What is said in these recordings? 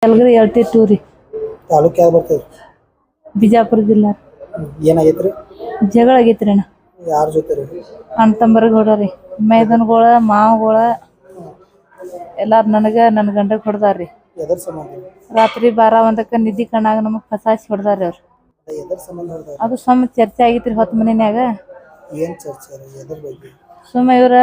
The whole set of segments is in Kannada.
ಯಲಗರಿ 82 ರೀ. ತಾಲೂಕ್ ಯಾವ್ದು ಬರ್ತದೆ? ಬಿಜಾಪುರ ಜಿಲ್ಲಾ. ಏನಾಗೈತ್ರಿ? ಜಗಳ ಆಗೈತ್ರಿ ಅಣ್ಣ. ಯಾರ ಜೊತೆ ರೀ? ಅಣ್ಣ ತಮ್ಮರಗೌಡ ರೀ. ಮೈದನಗೋಳ ಮಾವಗೋಳ ಎಲ್ಲಾರು ನನ್ನ ಗಂಡಗೆ ಹೊಡೆದಾರ್ರಿ. ಎದರ ಸಂಬಂಧ? ರಾತ್ರಿ 12-1ಕ್ಕೆ ನಿದ್ದಿ ಕಣ್ಣಾಗ ನಮಗೆ ಫಸಾಸಿ ಹೊಡೆದಾರ್ರಿ ಅವ್ರು. ಎದರ ಸಂಬಂಧ ಹೊಡೆದಾರ? ಅದು ಚರ್ಚೆ ಆಗೈತ್ರಿ ಹೊತ್ತು ಮನೆಯಾಗ. ಏನ್ ಚರ್ಚೆ ರೀ? ಎದರ ಬಗ್ಗೆ? ಅವ್ರ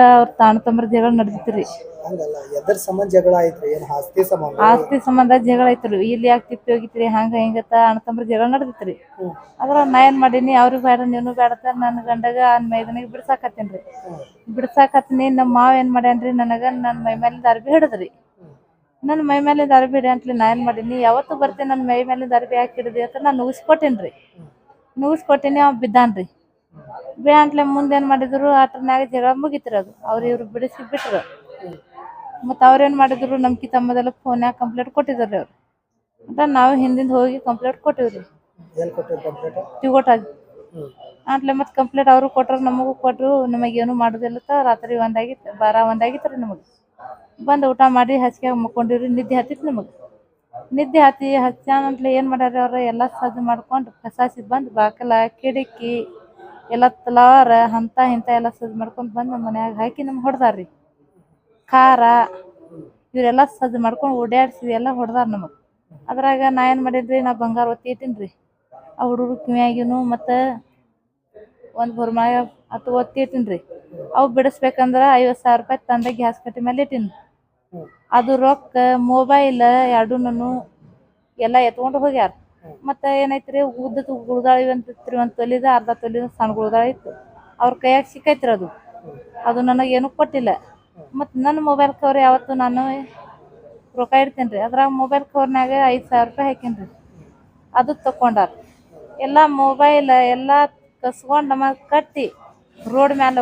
ಅಣ್ಣ ತಮ್ಮರ ಜಗಳ ನಡೆದಿತ್ರಿ. ಹಂಗಲ್ಲ, ಎದರ ಸಂಬಂಧ ಜಗಳ ಆಯ್ತ್ರಿ? ಏನ್ ಆಸ್ತಿ ಸಂಬಂಧ? ಆಸ್ತಿ ಸಂಬಂಧ ಜಗಳ ಐತ್ರಿ. ಇಲ್ಲಿ ಯಾಕೆ ತಿಪ್ಪಿ ಹೋಗಿತ್ರಿ ಹಂಗ ಹಿಂಗತ್ತ ಅಣ್ಣ ತಮ್ಮರ ಜಗಳ ನಡೆದಿತ್ರಿ. ಅದ್ರ ನಾ ಏನ್ ಮಾಡೀನಿ, ಅವ್ರಿಗೆ ಬೇಡ ನೀನು ಬೇಡತ್ತ ನನ್ನ ಗಂಡಗ ಮೈದನಿಗೆ ಬಿಡ್ಸಾಕತ್ತೀನ್ರಿ. ಬಿಡ್ಸಾಕತ್ತೀನಿ. ನಮ್ಮ ಮಾವ ಏನ್ ಮಾಡ್ಯಾನ್ರಿ, ನನಗ ನನ್ನ ಮೈ ಮೇಲಿಂದ ಅರ್ಬಿ ಹಿಡಿದ್ರಿ. ನನ್ನ ಮೈ ಮೇಲಿಂದ ಅರ್ಬಿ ಹಿಡಿ ಅಂತಲಿ ನಾ ಏನ್ ಮಾಡೀನಿ, ಯಾವತ್ತು ಬರ್ತೀನಿ ನನ್ನ ಮೈ ಮೇಲಿಂದ ಅರ್ಬಿ ಯಾಕೆ ಹಿಡಿದಿ ಅಂತ ನಾನು ನುಗ್ಸ್ಕೊಟ್ಟೇನ್ರಿ. ಅವ್ ಬಿದ್ದಾನ್ರಿ. ಅಂತಲೇ ಮುಂದೇನ್ ಮಾಡಿದ್ರು, ಆಟರ್ನಾಗ ಜಗಳ ಮುಗಿತ್ರಿ. ಅದು ಇವ್ರು ಬಿಡಿಸಿ ಬಿಟ್ರು. ಮತ್ತು ಅವ್ರೇನ್ ಮಾಡಿದ್ರು, ನಮ್ಕಿ ತಮ್ಮದೆಲ್ಲ ಫೋನ್ಯಾಗ ಕಂಪ್ಲೇಂಟ್ ಕೊಟ್ಟಿದ್ರಿ ಅವ್ರು. ಅಂತ ನಾವು ಹಿಂದಿಂದ ಹೋಗಿ ಕಂಪ್ಲೇಂಟ್ ಕೊಟ್ಟಿವ್ರಿ. ತಿಗೋಟಾಗ ಅಂತಲೇ ಮತ್ತೆ ಕಂಪ್ಲೇಂಟ್ ಅವರು ಕೊಟ್ಟರು, ನಮಗೂ ಕೊಟ್ಟರು. ನಮಗೇನು ಮಾಡೋದಿಲ್ಲ. ರಾತ್ರಿ 12-1 ರೀ. ನಮಗೆ ಬಂದು ಊಟ ಮಾಡಿ ಹಾಸಿಗೆ ಮುಕ್ಕೊಂಡಿವ್ರಿ. ನಿದ್ದೆ ಹತ್ತಿತ್ತು ನಮಗೆ. ನಿದ್ದೆ ಹಚ್ಚಾನಂತಲೇ ಏನು ಮಾಡ್ಯಾರ ಅವ್ರು, ಎಲ್ಲ ಸಜ್ಜು ಮಾಡ್ಕೊಂಡು ಕಸಾಸಿ ಬಂದು ಬಾಕಲ ಕಿಟಕಿ ಎಲ್ಲ ತಲವಾರ ಇಂಥ ಎಲ್ಲ ಸಜ್ಜು ಮಾಡ್ಕೊಂಡು ಬಂದು ನಮ್ಮ ಮನ್ಯಾಗ ಹಾಕಿ ನಮ್ಗೆ ಹೊಡೆದಾರ್ರಿ. ಖಾರ ಇವರೆಲ್ಲ ಸಜ್ಜು ಮಾಡ್ಕೊಂಡು ಓಡಾಡಿಸಿ ಎಲ್ಲ ಹೊಡೆದಾರ ನಮಗೆ. ಅದ್ರಾಗ ನಾ ಏನು ಮಾಡಿದ್ರಿ, ನಾ ಬಂಗಾರ ಒತ್ತಿ ಇಟ್ಟೀನಿ. ಆ ಹುಡುಗರು ಕಿವಿಯಾಗಿನೂ ಮತ್ತು ಒಂದು ಬೊರ್ಮಾಯ ಅದು ಒತ್ತಿ ಇಟ್ಟೀನಿ. ಅವು ಬಿಡಿಸ್ಬೇಕಂದ್ರೆ 50,000 ರೂಪಾಯಿ ತಂದೆ ಗ್ಯಾಸ್ ಕಟ್ಟಿ ಮೇಲೆ ಇಟ್ಟೀನಿ. ಅದು ರೊಕ್ಕ ಮೊಬೈಲ್ ಎರಡೂನು ಎಲ್ಲ ಎತ್ಕೊಂಡು ಹೋಗ್ಯಾರ. ಮತ್ತು ಏನೈತ್ರಿ, ಉದ್ದದ ಗುಳ್ದಾಳಿ ಅಂತೈತ್ರಿ, ಒಂದು ತೊಲಿದ ಅರ್ಧ ತೊಲಿದ ಸಣ್ಣ ಗುಳ್ದಾಳಿ ಇತ್ತು. ಅವ್ರ ಕೈಯಾಗ ಸಿಕ್ಕೈತ್ರಿ. ಅದು ನನಗೇನು ಕೊಟ್ಟಿಲ್ಲ. ಮತ್ತು ನನ್ನ ಮೊಬೈಲ್ ಕವರ್ ಯಾವತ್ತು ನಾನು ರೊಕ್ಕ ಇಡ್ತೀನಿ ರೀ. ಅದ್ರಾಗ ಮೊಬೈಲ್ ಕವರ್ನಾಗ 5,000 ರೂಪಾಯಿ ಹಾಕೀನಿ. ಅದು ತಗೊಂಡಾರ. ಎಲ್ಲ ಮೊಬೈಲ್ ಎಲ್ಲ ಕಸ್ಕೊಂಡು ನಮಗೆ ಕಟ್ಟಿ ರೋಡ್ ಮ್ಯಾಲೆ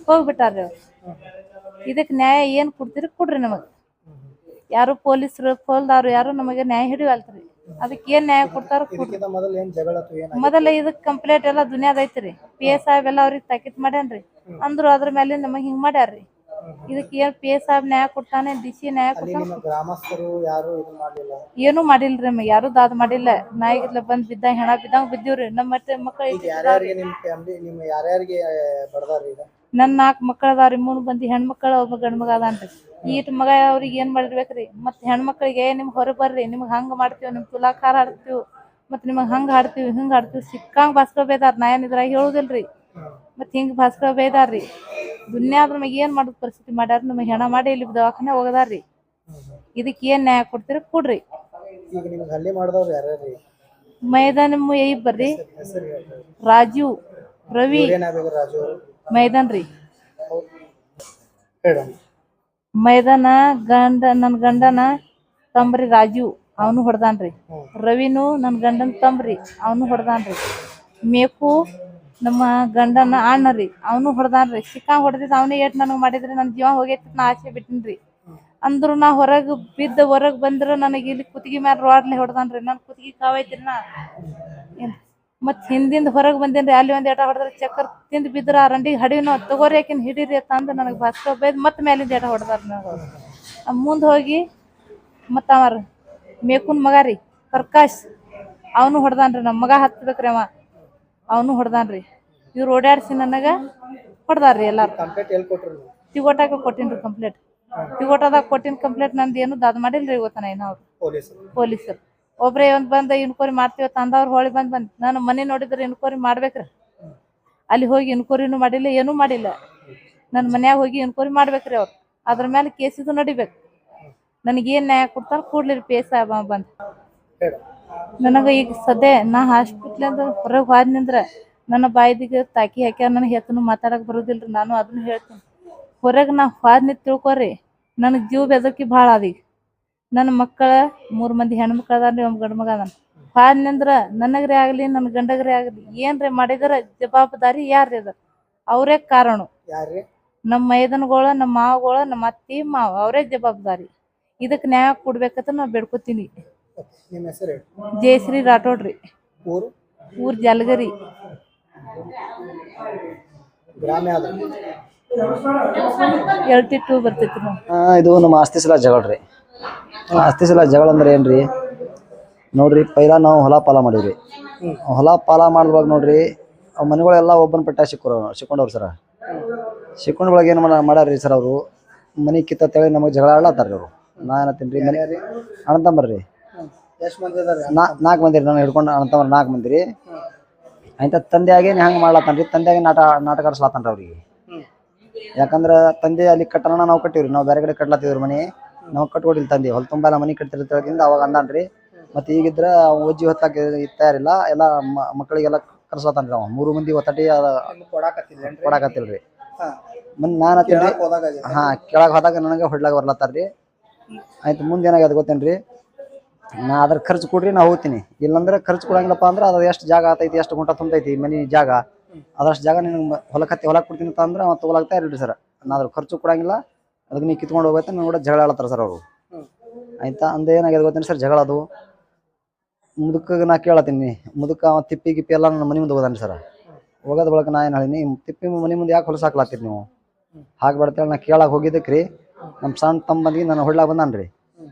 ಹೋಗ್ಬಿಟ್ಟಾರ್ರಿ ಅವ್ರು. ಇದಕ್ಕೆ ನ್ಯಾಯ ಏನು ಕೊಡ್ತೀರಿ ಕೊಡ್ರಿ ನಮಗೆ. ಯಾರು ಪೊಲೀಸರು ಫೋಲ್ದವ್ರು ಯಾರು ನಮಗೆ ನ್ಯಾಯ ಹಿಡಿವಲ್ತ್ರಿ. ಅದಕ್ಕೆ ಏನು ನ್ಯಾಯ ಕೊಡ್ತಾರೋ ಕೊಡ್ರಿ. ಮೊದಲ ಇದಕ್ಕೆ ಕಂಪ್ಲೇಂಟ್ ಎಲ್ಲ ದುನಿಯಾದ ಐತ್ರಿ. PA ಸಾಹೇಬ್ ಎಲ್ಲ ಅವ್ರಿಗೆ ತಾಕೀತ್ ಮಾಡ್ಯಾನ್ರಿ. ಅಂದ್ರು ಅದ್ರ ಮೇಲೆ ನಮಗೆ ಹಿಂಗೆ ಮಾಡ್ಯಾರ್ರಿ. ಇದಕ್ಕೆ ಏನು PA ಸಾಹೇಬ್ ನ್ಯಾಯ ಕೊಡ್ತಾನೆ, DC ನ್ಯಾಯ ಕೊಡ್ತಾನೆ? ಗ್ರಾಮಸ್ಥರು ಯಾರು ಏನು ಮಾಡಿಲ್ರಿ. ನಮಗೆ ಯಾರು ದಾದ್ ಮಾಡಿಲ್ಲ. ನಾಯಿಗಿದ್ಲ ಬಂದು ಬಿದ್ದ ಹೆಣ ಬಿದ್ದಂಗೆ ಬಿದ್ದೀವ್ರಿ. ನಮ್ಮ ಮಕ್ಕಳಿಗೆ ನನ್ನ 4 ಮಕ್ಕಳು ಅದಾವ್ರಿ. 3 ಮಂದಿ ಹೆಣ್ಮಕ್ಳು, ಒಬ್ಬ ಗಂಡು ಮಗ ಅದಾನ್ರಿ. ಈಟ್ ಮಗ ಅವ್ರಿಗೆ ಏನು ಮಾಡಿರ್ಬೇಕ್ರಿ. ಮತ್ತು ಹೆಣ್ಮಕ್ಳಿಗೆ ನಿಮ್ಗೆ ಹೊರಗೆ ಬರ್ರಿ, ನಿಮ್ಗೆ ಹಂಗೆ ಮಾಡ್ತೀವಿ, ನಿಮ್ಗೆ ತುಲಾಕಾರ ಹಾಡ್ತೀವಿ, ಮತ್ತು ನಿಮಗೆ ಹಂಗೆ ಹಾಡ್ತೀವಿ ಹಿಂಗೆ ಹಾಡ್ತೀವಿ ಸಿಕ್ಕಂಗೆ ಭಾಸ್ಕರ ಬೈದಾರ. ನಾ ಏನು ಇದ್ರಾಗ ಹೇಳುದಿಲ್ರಿ. ಮತ್ತು ಹಿಂಗೆ ಭಾಸ್ಕರ ಬೈದಾರ್ರಿ. ದುನ್ಯಾದ ನಮಗೆ ಏನು ಮಾಡೋದು ಪರಿಸ್ಥಿತಿ ಮಾಡ್ಯಾರ. ನಮಗೆ ಹೆಣ ಮಾಡಿ ಇಲ್ಲಿ ದವಾಖಾನೆ ಹೋಗದಾರ್ರಿ. ಇದಕ್ಕೆ ಏನು ನ್ಯಾಯ ಕೊಡ್ತೀರಿ ಕೊಡ್ರಿ. ಮೈದಾನ ಬರ್ರಿ. ರಾಜು, ರವಿ, ಮೈದಾನ್ ರೀ. ಮೈದಾನ ನನ್ನ ಗಂಡನ ತಂಬ್ರಿ ರಾಜು, ಅವನು ಹೊಡೆದಾನ್ರಿ. ರವಿನು ನನ್ನ ಗಂಡನ ತಂಬ್ರಿ, ಅವನು ಹೊಡೆದಾನ್ರಿ. ಮೇಕು ನಮ್ಮ ಗಂಡನ ಅಣ್ಣ ರೀ, ಅವನು ಹೊಡೆದಾನ್ರಿ. ಸಿಕ್ಕಂಗೆ ಹೊಡೆದಿದ್ದು ಅವನೇ. ಏಟ್ ನನಗೆ ಮಾಡಿದ್ರಿ, ನನ್ನ ಜೀವ ಹೋಗೈತಿ ನಾ ಆಸೆ ಬಿಟ್ಟಿನ್ರಿ. ಅಂದ್ರು ನಾ ಹೊರಗೆ ಬಂದ್ರೆ ನನಗೆ ಇಲ್ಲಿ ಕುತ್ತಿಗೆ ಮ್ಯಾಲ ರೋಡ್ಲೆ ಹೊಡೆದಾನ್ರಿ. ನನ್ನ ಕುತ್ತಿಗೆ ಕಾವೈತ್ರಿ. ಮತ್ತು ಹಿಂದಿಂದ ಹೊರಗೆ ಬಂದೇನ್ರಿ. ಅಲ್ಲಿ ಒಂದು ಏಟ ಹೊಡೆದ್ರೆ ಚಕ್ಕರ್ ತಿಂದು ಬಿದ್ರೆ ಆ ರಂಡಿಗೆ ಹಡಿನೋ ತಗೋರಿ ಆಕಿನ ಹಿಡೀರಿ ತಂದು ನನಗೆ ಭಾಸ್ಕರ ಬೈದು ಮತ್ತೆ ಮೇಲಿಂದ ಏಟ ಹೊಡೆದಾರ. ನನಗೆ ಮುಂದೆ ಹೋಗಿ ಮತ್ತು ಮೇಕುನ್ ಮಗ ರೀ ಪ್ರಕಾಶ್, ಅವನು ಹೊಡೆದಾನ್ರಿ. ನಮ್ಮ ಮಗ ಹತ್ಬೇಕ್ರಿ. ಅವನು ಹೊಡೆದಾನ್ರಿ. ಇವ್ರು ಓಡಾಡಿಸಿ ನನಗೆ ಹೊಡೆದಾರ್ರಿ. ಎಲ್ಲಾರು ತಿಗೋಟಾಗ ಕೊಟ್ಟಿನ್ರಿ ಕಂಪ್ಲೇಂಟ್. ತಿಗೋಟದಾಗ ಕೊಟ್ಟಿನ ಕಂಪ್ಲೇಂಟ್ ನಂದು ಏನು ದಾದ್ ಮಾಡಿಲ್ರಿ ಇವತ್ತನ. ಏನೋ ಅವ್ರು ಪೊಲೀಸರು ಒಬ್ಬರೇ ಒಂದು ಬಂದು ಇನ್ಕ್ವೈರಿ ಮಾಡ್ತೀವಿ ತಂದವ್ರು ಹೊಳಿ ಬಂದು ನಾನು ಮನೆ ನೋಡಿದ್ರೆ ಇನ್ಕ್ವೈರಿ ಮಾಡ್ಬೇಕ್ರಿ. ಅಲ್ಲಿ ಹೋಗಿ ಇನ್ಕ್ವೈರಿನೂ ಮಾಡಿಲ್ಲ, ಏನೂ ಮಾಡಿಲ್ಲ. ನನ್ನ ಮನ್ಯಾಗ ಹೋಗಿ ಇನ್ಕ್ವೈರಿ ಮಾಡ್ಬೇಕ್ರಿ. ಅವ್ರು ಅದ್ರ ಮೇಲೆ ಕೇಸಿದು ನಡಿಬೇಕು. ನನಗೇನು ನ್ಯಾಯ ಕೊಡ್ತಾರೆ ಕೂಡ್ಲಿರಿ. PA ಸಾಹೇಬ ಬಂದು ನನಗೆ ಈಗ ಸದ್ಯ ನಾ ಹಾಸ್ಪಿಟ್ಲಿಂದ ಹೊರಗೆ ಹೋದ್ನಿಂದ್ರೆ ನನ್ನ ಬಾಯ್ದಿಗೆ ತಾಕಿ ಹಾಕ್ಯಾರ. ನನಗೆ ಹೆತ್ತನು ಮಾತಾಡಕ್ಕೆ ಬರೋದಿಲ್ರಿ. ನಾನು ಅದನ್ನು ಹೇಳ್ತೀನಿ. ಹೊರಗೆ ನಾ ಹೋದ್ನಿ ತಿಳ್ಕೊರಿ, ನನಗೆ ಜೀವ ಬೆದರಿಕೆ ಭಾಳ ಅದೀಗ. ನನ್ನ ಮಕ್ಕಳ 3 ಮಂದಿ ಹೆಣ್ಮಕ್ಳು ಅದಾರ ರೀ, ಒಂದು ಗಂಡು ಮಗ ಅದಾನ. ಹೋದ್ನಂದ್ರೆ ನನಗ್ರೇ ಆಗಲಿ ನನ್ನ ಗಂಡಗ್ರೇ ಆಗಲಿ ಏನ್ರಿ ಮಾಡಿದ್ರೆ ಜವಾಬ್ದಾರಿ ಯಾರ್ರಿ ಅದ? ಅವರೇ ಕಾರಣ. ನಮ್ಮ ಮೈದನಗಳು, ನಮ್ಮ ಮಾವಗಳು, ನಮ್ಮ ಅತ್ತಿ ಮಾವ ಅವರೇ ಜವಾಬ್ದಾರಿ. ಇದಕ್ಕೆ ನ್ಯಾಯ ಕೊಡ್ಬೇಕಂತ ನಾ ಬೇಡ್ಕೊತೀನಿ. ಜಯಶ್ರೀ ರಾಠೋಡ್ರಿ. ಊರು ಜಲಗರಿ. ಗ್ರಾಮ 82 ಬರ್ತೈತಿ. ಇದು ನಮ್ಮ ಆಸ್ತಿ ಸಲ ಜಗಳ ರೀ. ಆಸ್ತಿ ಸಲ ಜಗಳ ಅಂದ್ರೆ ಏನ್ರಿ ನೋಡ್ರಿ, ಪೈಲಾ ನಾವು ಹೊಲ ಪಾಲ ಮಾಡೀವ್ರಿ. ಹೊಲ ಪಾಲ ಮಾಡುವಾಗ ನೋಡ್ರಿ ಮನೆಗಳೆಲ್ಲ ಒಬ್ಬನ ಪಟ್ಟ ಸಿಕ್ಕೊಂಡವ್ರು ಸರ. ಸಿಕ್ಕೊಂಡ್ ಒಳಗೆ ಏನು ಮಾಡ್ಯಾರ್ರಿ ಸರ್ ಅವರು, ಮನೆ ಕಿತ್ತೇಳಿ ನಮಗೆ ಜಗಳ ಆಡ್ಲತ್ತಾರ್ರಿ ಅವರು. ನಾ ಏನತ್ತೀನಿ ರೀ, ಮನೆ ಅಣ್ಣ ತಮ್ಮರ್ರಿ ಎಷ್ಟು ಮಂದಿ ಅದಾರ? 4 ಮಂದಿ ರೀ. ನಾನು ಹಿಡ್ಕೊಂಡು ಅಣ್ಣ ತಮ್ಮ 4 ಮಂದಿ ರೀ. ಆಯ್ತ ತಂದೆಯಾಗೆ ಹಂಗೆ ಮಾಡ್ಲತ್ತಾನ್ರಿ, ತಂದೆಯಾಗೆ ನಾಟಕ ಆಡಿಸ್ಲತ್ತಾನ್ರಿ ಅವ್ರಿಗೆ. ಯಾಕಂದ್ರೆ ತಂದೆ ಅಲ್ಲಿ ಕಟ್ಟಣ ನಾವು ಕಟ್ಟಿವ್ರಿ, ನಾವು ಬೇರೆ ಕಡೆ ಕಟ್ಲತ್ತಿವ್ರಿ ಮನೆ. ನಾವು ಕಟ್ಕೊಡಿಲ್ಲ ತಂದೆ, ಹೊಲ ತುಂಬ ಎಲ್ಲ ಮನೆ ಕಟ್ತಿರ್ತಿಂದ ಅವಾಗ ಅಂದಾನ್ರಿ. ಮತ್ತು ಈಗಿದ್ರೆ ಒಜ್ಜಿ ಹೊತ್ತಾಕ ತಯಾರಿಲ್ಲ, ಎಲ್ಲ ಮಕ್ಕಳಿಗೆಲ್ಲ ಕರ್ಸ್ಲತ್ತಾನ್ರಿ. ಅವ 3 ಮಂದಿ ಒತ್ತಟಿ ಕೊಡಾಕತ್ತಿಲ್ರಿ. ನಾನು ಕೆಳಗೆ ಹೋದಾಗ ನನಗೆ ಹೊಡ್ಲಾಗ ಬರ್ಲತ್ತಾರ್ರಿ. ಆಯ್ತು, ಮುಂದೆ ಏನಾಗ್ಯದ ಗೊತ್ತೇನ್ರಿ, ನಾ ಅದ್ರ ಖರ್ಚು ಕೊಡ್ರಿ ನಾ ಹೋಗ್ತೀನಿ, ಇಲ್ಲಾಂದ್ರೆ ಖರ್ಚು ಕೊಡಂಗಿಲ್ಲಪ್ಪ ಅಂದ್ರೆ ಅದು ಎಷ್ಟು ಜಾಗ ಆತೈತಿ, ಎಷ್ಟು ಗುಂಟ ತುಂಬತೈತಿ ಮನೆ ಜಾಗ, ಅದಷ್ಟು ಜಾಗ ನಿನಗೆ ಹೊಲಕ್ಕೆ ಕೊಡ್ತೀನಿ ಅಂದ್ರೆ ಅವ್ನು ತೊಗೊಳಕ್ತಾ ಇರ್ರಿ ಸರ್. ನಾ ಅದ್ರ ಖರ್ಚು ಕೊಡಂಗಿಲ್ಲ, ಅದಕ್ಕೆ ನೀವು ಕಿತ್ಕೊಂಡು ಹೋಗ್ಬೇಕು ನಾನು ಕೂಡ ಜಗಳ ಆಡ್ತಾರೆ ಸರ್ ಅವರು. ಆಯ್ತಾ, ಅಂದ ಏನಾಗ್ಯದ ಗೊತ್ತೇನು ಸರ್, ಜಗಳ ಅದು ಮುದುಕಿಗೆ ನಾ ಕೇಳತ್ತೀನಿ. ಮುದುಕ ತಿಪ್ಪಿ ಗಿಪ್ಪಿ ಎಲ್ಲ ನನ್ನ ಮನೆ ಮುಂದೆ ಹೋದಾನೆ ಸರ್. ಹೋಗೋದ್ ಬಳಕ ನಾ ಏನು ಹೇಳಿನಿ, ತಿಪ್ಪಿ ಮನೆ ಮುಂದೆ ಯಾಕೆ ಹೊಲಸು ಹಾಕ್ಲಾತ್ತೀರಿ ನೀವು, ಹಾಕ್ಬಾರ್ದೇಳಿ ನಾ ಕೇಳಾಗ ಹೋಗಿದ್ದಕ್ಕೆ ರೀ. ನಮ್ಮ ಸಣ್ಣ ತಮ್ಮಂದಿಗೆ ನಾನು ಹೊಡ್ಲಾಗ ಬಂದಾನ್ರಿ.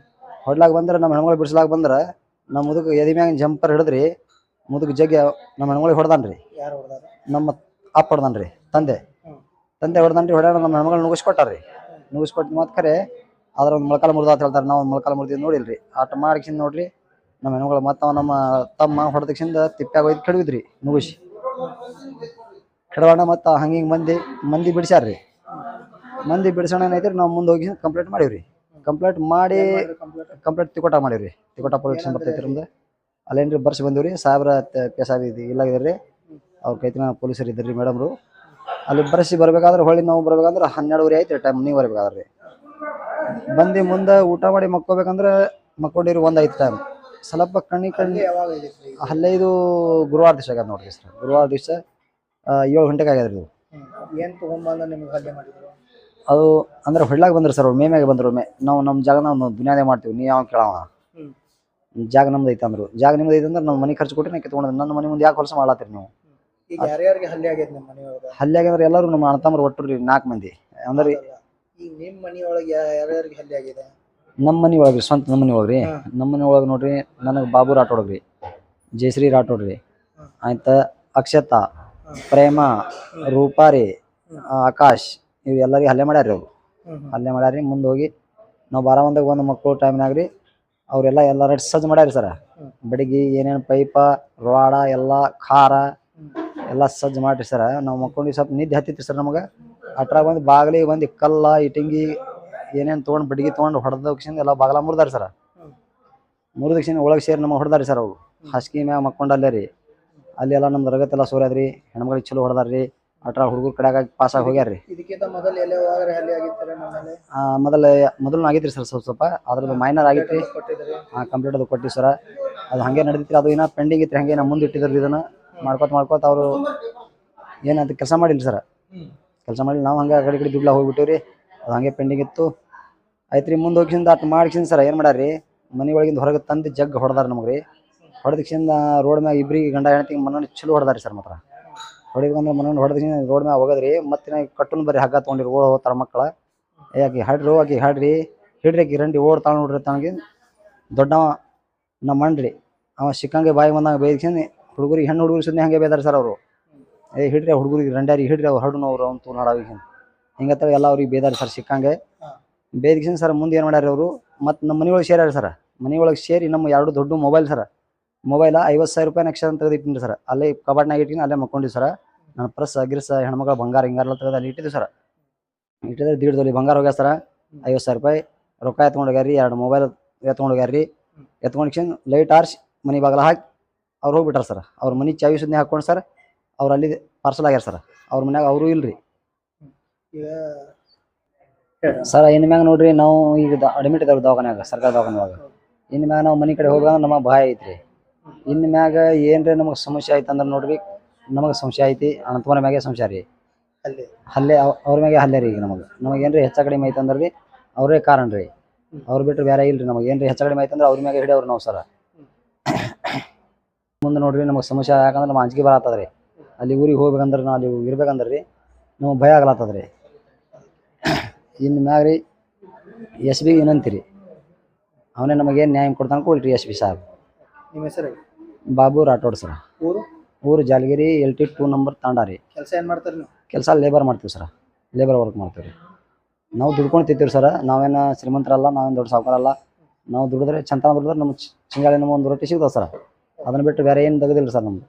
ಹೊಡ್ಲಾಗ ಬಂದ್ರೆ ನಮ್ಮ ಹೆಣ್ಮಗಳು ಬಿಡಿಸ್ಲಾಗ ಬಂದ್ರೆ ನಮ್ಮ ಮುದುಕ ಎದಿ ಮ್ಯಾಗ ಜಂಪರ್ ಹಿಡಿದ್ರಿ, ಮುದುಕ ಜಗ್ಗಿ ನಮ್ಮ ಹೆಣ್ಮಗಳಿಗೆ ಹೊಡ್ದಾನ್ರಿ. ನಮ್ಮ ಅಪ್ಪ ಹೊಡ್ದಾನ್ರಿ, ತಂದೆ ಹೊಡ್ದಾನ್ರಿ. ಹೊಡ್ಯಾಣ ನಮ್ಮ ಹೆಣ್ಮಗಳು ನುಗ್ಗಿಸ್ಕೊಟ್ಟಾರ್ರಿ. ನುಗ್ಗಿಸ್ಕೊಟ್ಟು ಮತ್ತೆ ಖರೆ ಅದ್ರ ಒಂದು ಮೊಳಕಾಲ ಮುರಿದ ಅಂತ ಹೇಳ್ತಾರೆ. ನಾವು ಒಂದು ಮೊಳಕಾಲ ಮುರಿದ ನೋಡಿಲ್ರಿ. ಆಟ ಮಾಡಿಸಿಂದ ನೋಡ್ರಿ ನಮ್ಮ ಹೆಣ್ಮಗಳು ಮತ್ತು ನಮ್ಮ ತಮ್ಮ ಹೊಡೆದಕ್ಷಿಂದ ತಿಪ್ಪ್ಯಾಗ ಒಯ್ದು ಕೆಡವಿದ್ರಿ ನುಗ್ಗಿಸಿ. ಕೆಡವಾಣ ಮತ್ತು ಹಂಗೆ ಮಂದಿ ಬಿಡಿಸ್ಯಾರ್ರಿ. ಮಂದಿ ಬಿಡಿಸೋಣ ಏನೈತ್ರಿ, ನಾವು ಮುಂದೆ ಹೋಗಿ ಕಂಪ್ಲೇಂಟ್ ಮಾಡೀವ್ರಿ. ಕಂಪ್ಲೇಂಟ್ ತಿಕೋಟ ಮಾಡೀವ್ರಿ. ತಿಕೋಟ ಪೊಲೀಸ್ ಸ್ಟೇಷನ್ ಬರ್ತೈತಿ ನಮ್ದು. ಅಲ್ಲೇನ್ರಿ ಬರ್ಸಿ ಬಂದೀವ್ರಿ. ಸಾಹೇಬ್ರ ಇಲ್ಲ ಇದ್ರಿ, ಅವ್ರ ಕೈತಿನ ಪೊಲೀಸರು ಇದ್ರಿ ಮೇಡಮ್ರು. ಅಲ್ಲಿ ಬರ್ಬೇಕಾದ್ರೆ ಹೊಳ್ಳಿ ನಾವು ಬರ್ಬೇಕಂದ್ರೆ 12:30 ಆಯ್ತು ರೀ ಟೈಮ್. ನೀವು ಬರ್ಬೇಕಾದ್ರೆ ಬಂದು ಮುಂದೆ ಊಟ ಮಾಡಿ ಮಕ್ಕೋಬೇಕಂದ್ರೆ ಮಕ್ಕೊಂಡಿರಿ 1 ಆಯ್ತು ಟೈಮ್. ಸ್ವಲ್ಪ ಕಣ್ಣಿ ಅಲ್ಲೇ ಇದು ಗುರುವಾರ ದಿವಸ ಆಗ್ಯದ ನೋಡ್ರಿ ಸರ್. ಗುರುವಾರ ದಿವಸ 7 ಗಂಟೆಗೆ ಆಗ್ಯದ್ರಿ. ಅದು ಅಂದ್ರೆ ಹೊಡ್ಲಾಗ ಬಂದ್ರಿ ಸರ್ ಅವ್ರು. ಮೇಮ್ಯಾಗೆ ಬಂದ್ರು. ನಾವು ನಮ್ಮ ಜಾಗ ನಾವು ದುನಿಯಾದೇ ಮಾಡ್ತೀವಿ, ನೀವು ಯಾವ ಕೇಳವ, ಜಾಗ ನಮ್ದು ಐತೆ ಅಂದ್ರು. ಜಾಗ ನಿಮ್ದು ಐತೆ ಅಂದ್ರೆ ನಮ್ಮ ಮನೆ ಖರ್ಚು ಕೊಟ್ಟು ನಾ ಕಿತ್ಕೊಂಡು ನನ್ನ ಮನೆ ಮುಂದೆ ಯಾಕೆ ಹೊಲಸು ಮಾಡ್ಲಾತ್ತೀರಿ ನೀವು. ಯಾರ್ಯಾರಿಗೆ ಹಲ್ಲೆ ಆಗೈತೆ ನಿಮ್ಮ ಮನೆಯೊಳಗೆ? ಹಲ್ಲೆ ಆಗ್ಯಂದ್ರೆ ಎಲ್ಲರೂ ನಮ್ಮ ಅಣ್ಣ ತಮ್ಮರು ಒಟ್ಟು ರೀ 4 ಮಂದಿ. ಅಂದ್ರೆ ಈಗ ನಿಮ್ಮ ಮನೆಯೊಳಗೆ ಯಾರ್ಯಾರಿಗೆ ಹಲ್ಲೆ ಆಗಿದೆ? ನಮ್ಮ ಮನೆ ಒಳಗೆ ರೀ, ಸ್ವಂತ ನಮ್ಮ ಮನೆ ಒಳಗೆ ರೀ. ನಮ್ಮ ಮನೆ ಒಳಗೆ ನೋಡ್ರಿ, ನನಗೆ ಬಾಬು ರಾಠೋಡ್ರಿ, ಜಯಶ್ರೀ ರಾಠೋಡ್ರಿ, ಆಯ್ತು ಅಕ್ಷತಾ, ಪ್ರೇಮ, ರೂಪಾರಿ, ಆಕಾಶ್, ಇವು ಎಲ್ಲರಿಗೆ ಹಲ್ಲೆ ಮಾಡ್ಯಾರ ರೀ. ಅವರು ಹಲ್ಲೆ ಮಾಡ್ಯಾರಿ. ಮುಂದೆ ಹೋಗಿ ನಾವು 12 ಒಂದು ಮಕ್ಕಳು ಟೈಮ್ನಾಗ ರೀ ಅವರೆಲ್ಲ ರೆಡಿ ಸಜ್ಜು ಮಾಡ್ಯಾರ ಸರ. ಬೆಳಿಗ್ಗೆ ಏನೇನು ಪೈಪ ರೋಡ ಎಲ್ಲ ಖಾರ ಎಲ್ಲ ಸಜ್ಜು ಮಾಡಿರಿ ಸರ. ನಾವು ಮಕ್ಕೊಂಡು ಸ್ವಲ್ಪ ನಿದ್ದೆ ಹತ್ತಿತ್ತು ಸರ್. ನಮಗೆ ಅಟ್ರಾಗ ಬಂದು ಬಾಗಿಲಿಗೆ ಬಂದು ಕಲ್ಲ ಇಟಂಗಿ ಏನೇನು ತೊಗೊಂಡು ಬಡ್ಗಿ ತೊಗೊಂಡು ಹೊಡೆದಕ್ಷಿಂದ ಎಲ್ಲ ಬಾಗಲ ಮುರಿದಾರಿ ಸರ. ಮುರಿದಕ್ಷಿಂದ ಒಳಗೆ ಸೇರಿ ನಮಗೆ ಹೊಡೆದಾರಿ ಸರ್. ಅವರು ಹಾಸಿಗೆ ಮ್ಯಾಗ ಮಕ್ಕೊಂಡಲ್ಲೇ ರೀ. ಅಲ್ಲಿ ಎಲ್ಲ ನಮ್ದು ರಗತ್ತೆಲ್ಲ ಸೋರ್ಯಾದ್ರಿ. ಹೆಣ್ಮಗಳಿಗೆ ಚಲೋ ಹೊಡೆದಾರ್ರಿ. ಅಟ್ರಾಗ ಹುಡುಗರು ಕಡೆಯಾಗ ಪಾಸಾಗಿ ಹೋಗ್ಯಾರ್ರಿ. ಇದಕ್ಕಿಂತ ಮೊದಲು ಎಲ್ಲೇ ಹೋದ್ರೆ ಹಲ್ಲೆ ಆಗಿರ್ತಾರೆ ನಮ್ಮಲ್ಲಿ? ಮೊದಲು ಆಗಿತ್ರಿ ಸರ್. ಸ್ವಲ್ಪ ಅದ್ರದ್ದು ಮೈನರ್ ಆಗಿತ್ತು. ಕಂಪ್ಲೀಟ್ ಅದು ಕೊಟ್ಟಿವಿ ಸರ. ಅದು ಹಾಗೆ ನಡೀತಿರಿ. ಅದು ಏನೋ ಪೆಂಡಿಂಗ್ ಇತ್ತು, ಹಾಗೆ ನಾವು ಮುಂದೆ ಇಟ್ಟಿದ್ರಿ. ಇದನ್ನು ಮಾಡ್ಕೋತ ಅವರು ಏನಂತ ಕೆಲಸ ಮಾಡಿಲ್ಲ ಸರ್. ಕೆಲಸ ಮಾಡಿ ನಾವು ಹಂಗೆ ಆ ಕಡೆ ದುಡ್ಲ ಹೋಗ್ಬಿಟ್ಟಿವ್ರಿ. ಅದು ಹಾಗೆ ಪೆಂಡಿಂಗ್ ಇತ್ತು. ಆಯ್ತು ರೀ. ಮುಂದೆ ಹೋಗಿಸಿಂದ ಅಟ್ ಮಾಡಿಸಿಂದ ಸರ್ ಏನು ಮಾಡ್ಯಾರ ರೀ, ಮನೆ ಒಳಗಿಂದ ಹೊರಗೆ ತಂದು ಜಗ್ ಹೊಡೆದಾರ ನಮಗೆ ರೀ. ಹೊಡೆದಕ್ಷಿಂದ ರೋಡ್ ಮ್ಯಾಗ ಇಬ್ಬರಿಗೆ ಗಂಡ ಹೆಣ್ತಿಗೆ ಮನೋನ್ ಚಲೋ ಹೊಡೆದಾರಿ ಸರ್. ಮಾತ್ರ ಹೊಡಿಬೇಕಂದ್ರೆ ಮನೋನ್ ಹೊಡೆದಕ್ಷಿಂದ ರೋಡ್ ಮ್ಯಾಗ ಹೋಗೋದ್ರಿ. ಮತ್ತೆ ಕಟ್ಟುನ್ ಬರೀ ಹಗ್ಗ ತೊಗೊಂಡಿರಿ ಹೋಗ್ತಾರ ಮಕ್ಕಳು. ಆಕಿ ಹಾಡ್ರಿ ಹಿಡ್ರಿ ಆಕಿ ರಂಡಿ ಓಡ್ತಾಳ ನೋಡ್ರಿ. ತನಗೆ ದೊಡ್ಡವ ನಮ್ಮ ಮಣ್ರಿ ಅವ ಸಿಕ್ಕಂಗೆ ಬಾಯಿ ಬಂದಾಗ ಬೇಯ್ದಕ್ಷಿಂದ ಹುಡುಗರಿಗೆ ಹೆಣ್ಣು ಹುಡುಗರು ಸುಮ್ಮನೆ ಹಂಗೆ ಬೇದಾರ ಸರ್. ಅವರು ಹಿಡ್ರಿ ಹುಡುಗರಿಗೆ ರಂಡ್ಯಾರಿಗೆ ಹಿಡ್ರಿ ಅವ್ರು ಹಣ್ಣು ಅವ್ರು ಅಂತೂ ನಾಡಾವಿಗೆ ಹಿಂಗತ್ತ ಎಲ್ಲ ಅವ್ರಿಗೆ ಬೇದಾರಿ ಸರ್. ಸಿಕ್ಕಂಗೆ ಬೇಯ್ದಕ್ಷಿಂದ ಸರ್ ಮುಂದೆ ಏನು ಮಾಡ್ಯಾರ ಅವರು, ಮತ್ತು ನಮ್ಮ ಮನೆಯೊಳಗೆ ಸೇರ್ಯಾರ ಸರ್. ಮನೆಯೊಳಗೆ ಸೇರಿ ನಮ್ಮ 2 ದೊಡ್ಡ ಮೊಬೈಲ್ ಸರ್. ಮೊಬೈಲ 50,000 ರೂಪಾಯಿ ನಕ್ಷ ಅಂತ ತೆಗೆದಿಟ್ಟಿನಿ ಸರ್. ಅಲ್ಲೇ ಕಬಾಡ್ನಾಗ ಇಟ್ಟಿನಿ, ಅಲ್ಲೇ ಮಕ್ಕೊಂಡಿವಿ ಸರ್. ನನ್ನ ಪ್ರೆಸ್ ಗಿರ್ಸ ಹೆಣ್ಮಕ್ಳು ಬಂಗಾರ ಹಿಂಗಾರೆಲ್ಲ ತೆಗೆದು ಅಲ್ಲಿ ಇಟ್ಟಿದ್ವಿ ಸರ್. ಇಟ್ಟಿದ್ರೆ 1.5 ತೊಲೆ ಬಂಗಾರ ಹೋಗ್ಯಾರ ಸರ. 50,000 ರೂಪಾಯಿ ರೊಕ್ಕ ಎತ್ಕೊಂಡು ಹೋಗ್ಯಾರ. 2 ಮೊಬೈಲ್ ಎತ್ಕೊಂಡು ಹೋಗ್ಯಾರ. ಎತ್ಕೊಂಡು ಲೈಟ್ ಆರ್ಸಿ ಮನೆ ಬಾಗಲ ಹಾಕಿ ಅವ್ರು ಹೋಗ್ಬಿಟ್ಟಾರ ಸರ್. ಅವ್ರ ಮನೆ ಚಾವಿ ಸುದ್ದಿ ಹಾಕ್ಕೊಂಡು ಸರ್ ಅವ್ರು ಅಲ್ಲಿ ಪಾರ್ಸಲ್ ಆಗ್ಯಾರ ಸರ್. ಅವ್ರ ಮನ್ಯಾಗ ಅವರು ಇಲ್ರಿ ಸರ್. ಇನ್ನು ಮ್ಯಾಗ ನೋಡ್ರಿ ನಾವು ಈಗ ಅಡ್ಮಿಟ್ ಇದ್ದಾವೆ ದವಾಖಾನ್ಯಾಗ, ಸರ್ಕಾರ ದವಾಖಾನ್ಯಾಗ. ಇನ್ನು ಮ್ಯಾಗ ನಾವು ಮನೆ ಕಡೆ ಹೋಗೋದು ನಮಗೆ ಭಯ ಐತ್ರಿ. ಇನ್ನು ಮ್ಯಾಗ ಏನ್ರಿ ನಮಗೆ ಸಮಸ್ಯೆ ಆಯ್ತು ಅಂದ್ರೆ ನೋಡ್ರಿ, ನಮಗೆ ಸಮಸ್ಯೆ ಐತಿ. ಅಣ್ಣತಮ್ಮರ ಮ್ಯಾಗೆ ಸಮಸ್ಯೆ ರೀ. ಹಲ್ಲೆ ಅವ್ರ ಮ್ಯಾಗೆ ಹಲ್ಲೆ ರೀ. ಈಗ ನಮಗೆ ಏನ್ರಿ ಹೆಚ್ಚ ಕಡಿಮೆ ಐತೆ ಅಂದ್ರೆ ರೀ ಅವರೇ ಕಾರಣ ರೀ. ಅವ್ರು ಬಿಟ್ಟರೆ ಬೇರೆ ಇಲ್ರಿ. ನಮಗೆ ಏನ್ರಿ ಹೆಚ್ಚ ಕಡಿಮೆ ಐತೆ ಅಂದ್ರೆ ಅವ್ರ ಮ್ಯಾಗೆ ಹಿಡಿಯವ್ರು ನಾವು ಸರ. ಮುಂದೆ ನೋಡ್ರಿ ನಮಗೆ ಸಮಸ್ಯೆ ಯಾಕಂದ್ರೆ ನಮ್ಗೆ ಅಂಜಿಕೆ ಬರತ್ತದ್ರಿ. ಅಲ್ಲಿ ಊರಿಗೆ ಹೋಗ್ಬೇಕಂದ್ರೆ ನಾವು ಅಲ್ಲಿ ಇರ್ಬೇಕಂದ್ರೆ ರೀ ನಮಗೆ ಭಯ ಆಗ್ಲತ್ತದ್ರಿ. ಇನ್ನು ಮ್ಯಾಗ ರೀ SB ಏನಂತೀರಿ, ಅವನೇ ನಮಗೆ ನ್ಯಾಯ ಕೊಡ್ತಾನೆ ಕೊಡ್ರಿ ಎಸ್ ಪಿ ಸಾಹೇಬ್. ನಿಮ್ಮ ಹೆಸರು ಹೇಳಿ. ಬಾಬು ರಾಠೋಡ್ ಸರ್. ಊರು ಊರು ಜಾಲಗಿರಿ LT 2 ನಂಬರ್ ತಾಂಡ ರೀ. ಕೆಲಸ ಏನು ಮಾಡ್ತಾರೆ ನೀವು? ಕೆಲಸ ಲೇಬರ್ ಮಾಡ್ತೀವಿ ಸರ್, ಲೇಬರ್ ವರ್ಕ್ ಮಾಡ್ತೀವಿ ರೀ. ನಾವು ದುಡ್ಕೊಂಡು ತಿಂತೀವಿ ಸರ್, ನಾವೇನು ಶ್ರೀಮಂತರಲ್ಲ, ನಾವೇನು ದೊಡ್ಡ ಸಾವುಕಾರಲ್ಲ. ನಾವು ದುಡಿದ್ರೆ ಚಂತನ ದುಡಿದ್ರೆ ನಮ್ಮ ಚಿಂಗಾಳಿ ನಮ್ಮ ಒಂದು ರೊಟ್ಟಿ ಸಿಗ್ತಾವೆ ಸರ್. ಅದನ್ನು ಬಿಟ್ಟು ಬೇರೆ ಏನು ತೆಗೆದಿಲ್ಲ ಸರ್ ನಮ್ದು.